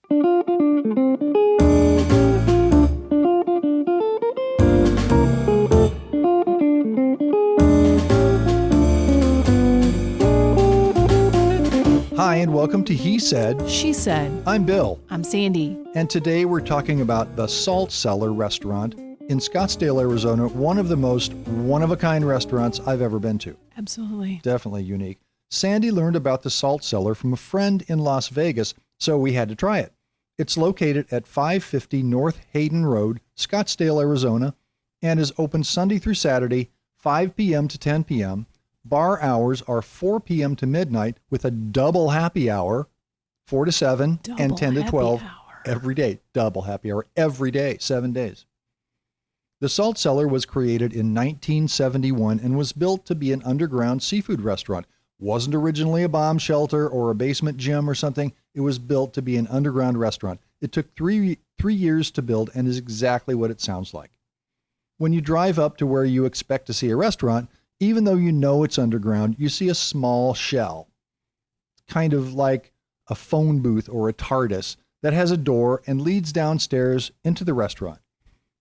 Hi, and welcome to He Said, She Said. I'm Bill, I'm Sandy. and today we're talking about the Cellar Restaurant in Scottsdale, Arizona, one of the most one-of-a-kind restaurants I've ever been to. Absolutely. Definitely unique. Sandy learned about the Salt Cellar from a friend in Las Vegas, so we had to try it. It's located at 550 North Hayden Road, Scottsdale, Arizona, and is open Sunday through Saturday, 5 p.m. to 10 p.m., Bar hours are 4 p.m. to midnight with a double happy hour, 4 to 7 and 10 to 12 every day. Double happy hour every day, 7 days. The Salt Cellar was created in 1971 and was built to be an underground seafood restaurant. Wasn't originally a bomb shelter or a basement gym or something. It was built to be an underground restaurant. It took three years to build and is exactly what it sounds like. When you drive up to where you expect to see a restaurant, even though you know it's underground, you see a small shell, kind of like a phone booth or a TARDIS, that has a door and leads downstairs into the restaurant.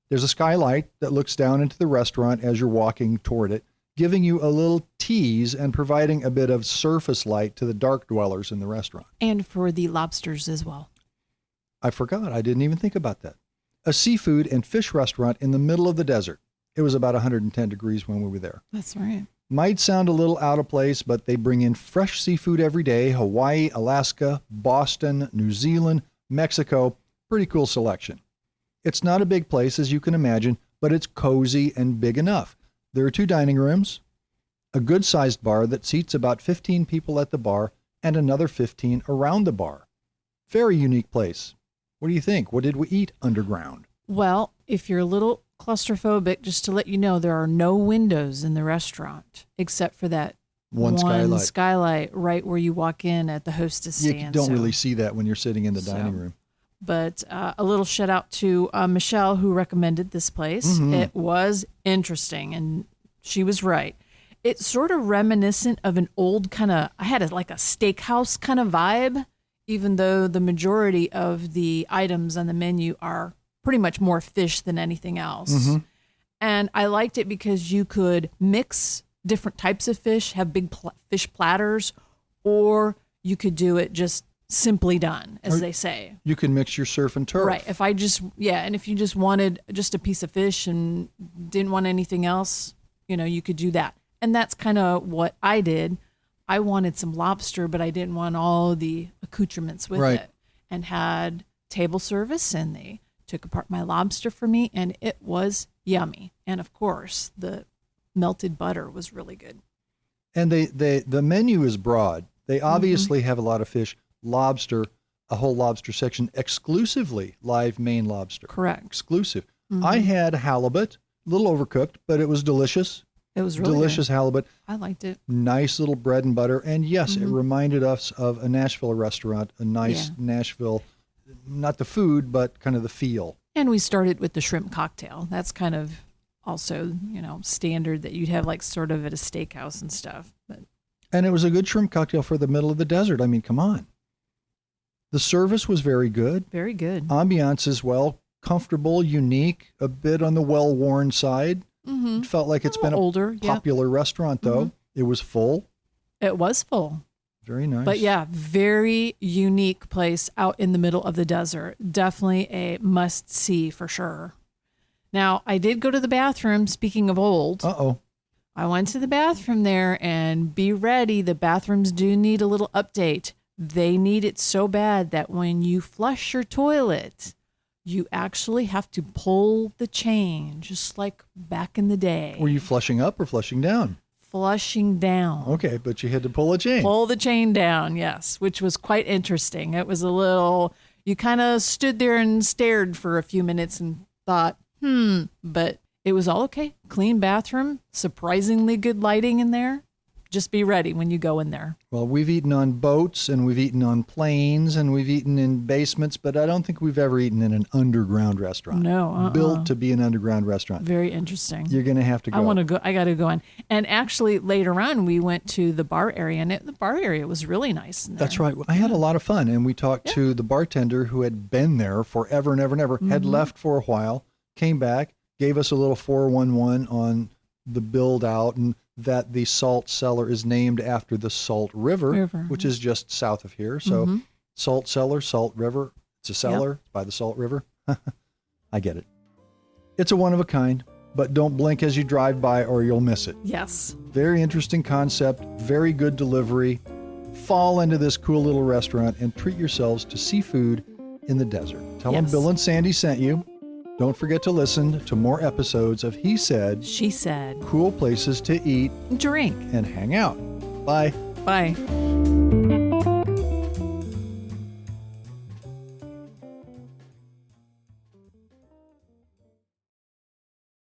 There's a skylight that looks down into the restaurant as you're walking toward it, giving you a little tease and providing a bit of surface light to the dark dwellers in the restaurant. And for the lobsters as well. I forgot. I didn't even think about that. A seafood and fish restaurant in the middle of the desert. It was about 110 degrees when we were there. That's right. Might sound a little out of place, but they bring in fresh seafood every day. Hawaii, Alaska, Boston, New Zealand, Mexico. Pretty cool selection. It's not a big place, as you can imagine, but it's cozy and big enough. There are 2 dining rooms, a good-sized bar that seats about 15 people at the bar, and another 15 around the bar. Very unique place. What do you think? What did we eat underground? Well, if you're a little claustrophobic, just to let you know, there are no windows in the restaurant except for that one skylight right where you walk in at the hostess stand. You don't really see that when you're sitting in the dining room. But a little shout out to Michelle, who recommended this place. Mm-hmm. It was interesting, and she was right. It's sort of reminiscent of an old kind of, I had like a steakhouse kind of vibe, even though the majority of the items on the menu are pretty much more fish than anything else. Mm-hmm. And I liked it because you could mix different types of fish, have big fish platters, or you could do it just simply done, as they say. You can mix your surf and turf. Right. And if you just wanted just a piece of fish and didn't want anything else, you could do that. And that's kind of what I did. I wanted some lobster, but I didn't want all the accoutrements with it, and had table service, and they took apart my lobster for me, and it was yummy. And of course, the melted butter was really good. And the menu is broad. They obviously have a lot of fish, lobster, a whole lobster section, exclusively live Maine lobster. Correct. Exclusive. Mm-hmm. I had halibut, a little overcooked, but it was delicious. It was really delicious good. Halibut. I liked it. Nice little bread and butter. And yes, it reminded us of a Nashville restaurant, a nice Nashville, not the food, but kind of the feel. And we started with the shrimp cocktail. That's kind of also, standard that you'd have like sort of at a steakhouse and stuff. And it was a good shrimp cocktail for the middle of the desert. I mean, come on. The service was very good. Very good. Ambiance as well. Comfortable, unique, a bit on the well-worn side. Mm-hmm. It felt like it's been a popular restaurant, though. Mm-hmm. It was full. It was full. Very nice. But yeah, very unique place out in the middle of the desert. Definitely a must-see for sure. Now, I did go to the bathroom, speaking of old. Uh-oh. I went to the bathroom there, and be ready, the bathrooms do need a little update. They need it so bad that when you flush your toilet, you actually have to pull the chain, just like back in the day. Were you flushing up or flushing down? Flushing down. Okay, but you had to pull a chain. Pull the chain down, yes, which was quite interesting. It was a little, you kind of stood there and stared for a few minutes and thought, but it was all okay. Clean bathroom, surprisingly good lighting in there. just be ready when you go in there. Well, we've eaten on boats and we've eaten on planes and we've eaten in basements, but I don't think we've ever eaten in an underground restaurant. No. Built to be an underground restaurant. Very interesting. You're going to have to go. I want to go. I got to go in. And actually, later on, we went to the bar area, and the bar area was really nice in there. That's right. I had a lot of fun, and we talked to the bartender who had been there forever and ever and ever, had left for a while, came back, gave us a little 411 on the build out, and that the Salt Cellar is named after the Salt River. Which is just south of here. So Salt Cellar, Salt River. It's a cellar by the Salt River. I get it. It's a one of a kind, but don't blink as you drive by or you'll miss it. Yes. Very interesting concept, very good delivery. Fall into this cool little restaurant and treat yourselves to seafood in the desert. Tell them Bill and Sandy sent you. Don't forget to listen to more episodes of He Said, She Said. Cool places to eat, Drink. and hang out. Bye. Bye.